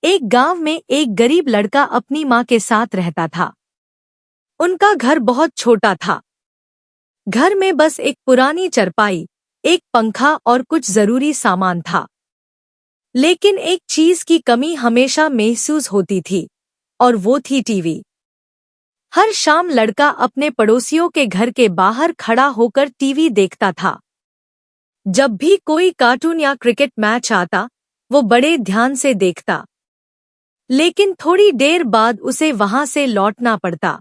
एक गांव में एक गरीब लड़का अपनी माँ के साथ रहता था। उनका घर बहुत छोटा था। घर में बस एक पुरानी चारपाई, एक पंखा और कुछ जरूरी सामान था। लेकिन एक चीज की कमी हमेशा महसूस होती थी, और वो थी टीवी। हर शाम लड़का अपने पड़ोसियों के घर के बाहर खड़ा होकर टीवी देखता था। जब भी कोई कार्टून या क्रिकेट मैच आता, वो बड़े ध्यान से देखता। लेकिन थोड़ी देर बाद उसे वहां से लौटना पड़ता।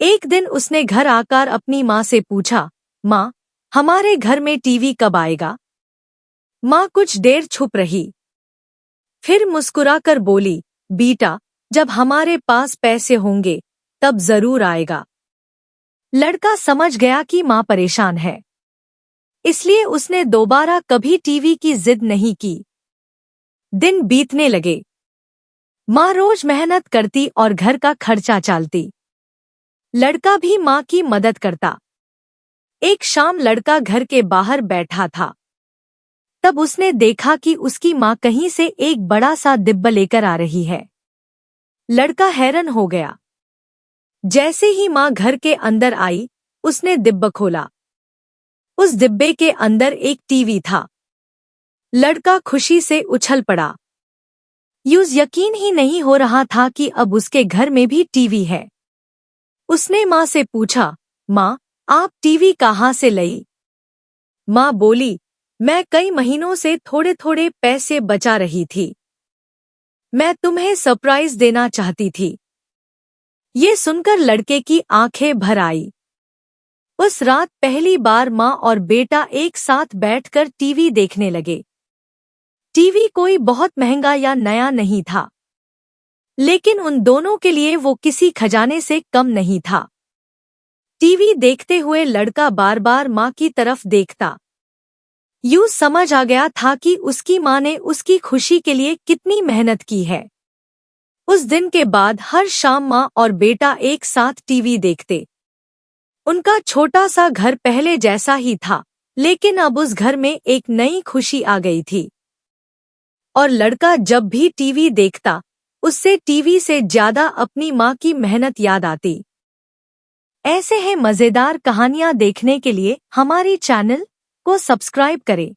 एक दिन उसने घर आकर अपनी माँ से पूछा, माँ, हमारे घर में टीवी कब आएगा? माँ कुछ देर चुप रही, फिर मुस्कुराकर बोली, बेटा, जब हमारे पास पैसे होंगे तब जरूर आएगा। लड़का समझ गया कि माँ परेशान है, इसलिए उसने दोबारा कभी टीवी की जिद नहीं की। दिन बीतने लगे। माँ रोज मेहनत करती और घर का खर्चा चालती। लड़का भी माँ की मदद करता। एक शाम लड़का घर के बाहर बैठा था। तब उसने देखा कि उसकी माँ कहीं से एक बड़ा सा डिब्बा लेकर आ रही है। लड़का हैरान हो गया। जैसे ही माँ घर के अंदर आई, उसने डिब्बा खोला। उस डिब्बे के अंदर एक टीवी था। लड़का खुशी से उछल पड़ा। यकीन ही नहीं हो रहा था कि अब उसके घर में भी टीवी है। उसने माँ से पूछा, माँ, आप टीवी कहाँ से लाई? माँ बोली, मैं कई महीनों से थोड़े थोड़े पैसे बचा रही थी। मैं तुम्हें सरप्राइज देना चाहती थी। ये सुनकर लड़के की आंखें भर आई। उस रात पहली बार माँ और बेटा एक साथ बैठकर टीवी देखने लगे। टीवी कोई बहुत महंगा या नया नहीं था, लेकिन उन दोनों के लिए वो किसी खजाने से कम नहीं था। टीवी देखते हुए लड़का बार बार माँ की तरफ देखता। समझ आ गया था कि उसकी माँ ने उसकी खुशी के लिए कितनी मेहनत की है। उस दिन के बाद हर शाम माँ और बेटा एक साथ टीवी देखते। उनका छोटा सा घर पहले जैसा ही था, लेकिन अब उस घर में एक नई खुशी आ गई थी। और लड़का जब भी टीवी देखता, उससे टीवी से ज्यादा अपनी माँ की मेहनत याद आती। ऐसे हैं मजेदार कहानियाँ देखने के लिए हमारे चैनल को सब्सक्राइब करें।